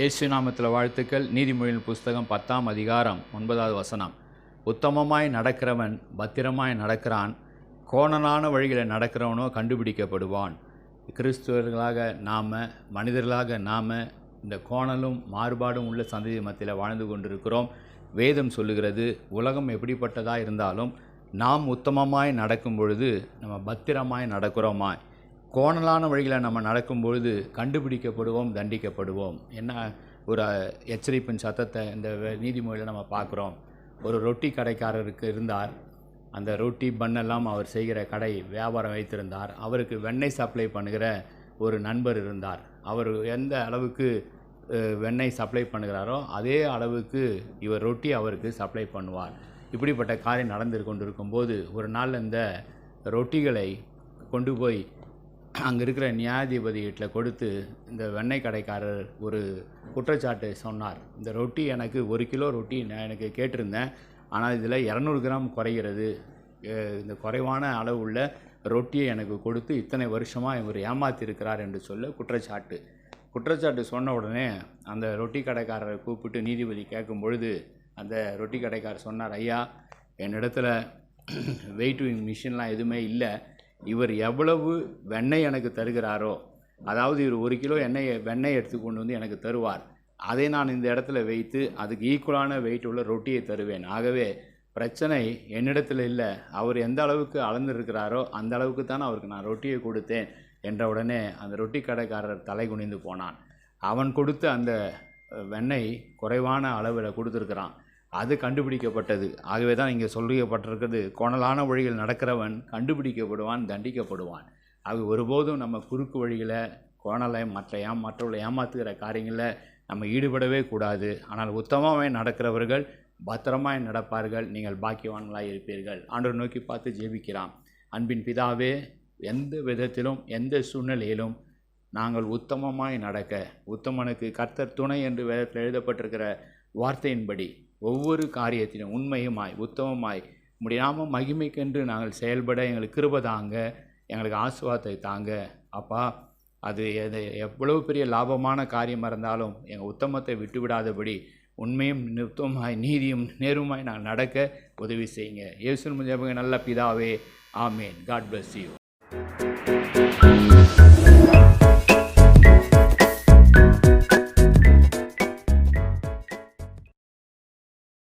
இயேசு நாமத்தில் வாழ்த்துக்கள். நீதிமொழிகள் புஸ்தகம் 10ஆம் அதிகாரம் 9வது வசனம். உத்தமமாய் நடக்கிறவன் பத்திரமாய் நடக்கிறான், கோணலான வழிகளை நடக்கிறவனோ கண்டுபிடிக்கப்படுவான். கிறிஸ்துவர்களாக நாம், மனிதர்களாக நாம் இந்த கோணலும் மாறுபாடும் உள்ள சந்ததி மத்தியில் வாழ்ந்து கொண்டிருக்கிறோம். வேதம் சொல்லுகிறது, உலகம் எப்படிப்பட்டதாக இருந்தாலும் நாம் உத்தமமாய் நடக்கும் பொழுது நம்ம பத்திரமாய் நடக்கிறோமாய், கோணலான வழிகளை நம்ம நடக்கும் பொழுது கண்டுபிடிக்கப்படுவோம், தண்டிக்கப்படுவோம். என்ன ஒரு எச்சரிப்பின் சத்தத்தை இந்த நீதிமொழியில் நம்ம பார்க்குறோம். ஒரு ரொட்டி கடைக்காரருக்கு இருந்தார். அந்த ரொட்டி பண்ணெல்லாம் அவர் செய்கிற கடை வியாபாரம் வைத்திருந்தார். அவருக்கு வெண்ணெய் சப்ளை பண்ணுகிற ஒரு நண்பர் இருந்தார். அவர் எந்த அளவுக்கு வெண்ணெய் சப்ளை பண்ணுகிறாரோ அதே அளவுக்கு இவர் ரொட்டி அவருக்கு சப்ளை பண்ணுவார். இப்படிப்பட்ட காரியம் நடந்து கொண்டிருக்கும்போது ஒரு நாள் இந்த ரொட்டிகளை கொண்டு போய் அங்கே இருக்கிற நியாயாதிபதி வீட்டில் கொடுத்து இந்த வெண்ணெய் கடைக்காரர் ஒரு குற்றச்சாட்டு சொன்னார். இந்த ரொட்டி எனக்கு 1 கிலோ ரொட்டி நான் எனக்கு கேட்டிருந்தேன், ஆனால் இதில் 200 கிராம் குறைகிறது. இந்த குறைவான அளவு உள்ள ரொட்டியை எனக்கு கொடுத்து இத்தனை வருஷமாக இவர் ஏமாற்றிருக்கிறார் என்று சொல்ல குற்றச்சாட்டு சொன்ன உடனே அந்த ரொட்டி கடைக்காரரை கூப்பிட்டு நீதிபதி கேட்கும் பொழுது அந்த ரொட்டி கடைக்காரர் சொன்னார், ஐயா, என்னிடத்துல வெயிட்டிங் மிஷின்லாம் எதுவுமே இல்லை. இவர் எவ்வளவு வெண்ணெய் எனக்கு தருகிறாரோ, அதாவது இவர் 1 கிலோ வெண்ணெய் எடுத்து கொண்டு வந்து எனக்கு தருவார். அதை நான் இந்த இடத்துல வைத்து அதுக்கு ஈக்குவலான வெயிட் உள்ள ரொட்டியை தருவேன். ஆகவே பிரச்சனை என்னிடத்தில் இல்லை, அவர் எந்த அளவுக்கு அளந்திருக்கிறாரோ அந்த அளவுக்கு தான் அவருக்கு நான் ரொட்டியை கொடுத்தேன் என்ற உடனே அந்த ரொட்டி கடைக்காரர் தலை குனிந்து போனான். அவன் கொடுத்த அந்த வெண்ணெய் குறைவான அளவில் கொடுத்துருக்கிறான். அது கண்டுபிடிக்கப்பட்டது. ஆகவே தான் இங்கே சொல்லப்பட்டிருக்கிறது, கோணலான வழிகள் நடக்கிறவன் கண்டுபிடிக்கப்படுவான், தண்டிக்கப்படுவான். ஆக ஒருபோதும் நம்ம குறுக்கு வழிகளை, கோணலை, மற்றவர்களை ஏமாற்றுகிற காரியங்களில் நம்ம ஈடுபடவே கூடாது. ஆனால் உத்தமமாய் நடக்கிறவர்கள் பத்திரமாய் நடப்பார்கள், நீங்கள் பாக்கியவான்களாய் இருப்பீர்கள். ஆண்டவர் நோக்கி பார்த்து ஜெபிக்கிறான். அன்பின் பிதாவே, எந்த விதத்திலும் எந்த சூழ்நிலையிலும் நாங்கள் உத்தமமாய் நடக்க, உத்தமனுக்கு கர்த்தர் துணை என்று வேதத்தில் எழுதப்பட்டிருக்கிற வார்த்தையின்படி ஒவ்வொரு காரியத்திலும் உண்மையுமாய் உத்தமமாய் முடியாம மகிமைக்கென்று நாங்கள் செயல்பட எங்களுக்கு கிருபை தாங்க, எங்களுக்கு ஆசீர்வாதத்தை தாங்க. அப்பா, அது எவ்வளவு பெரிய லாபமான காரியமாக இருந்தாலும் எங்கள் உத்தமத்தை விட்டுவிடாதபடி உண்மையும் உத்தமமாய் நீதியும் நேருமாய் நாங்கள் நடக்க உதவி செய்யுங்க. இயேசுவின் மூலமாக நல்ல பிதாவே, ஆமேன். God bless you.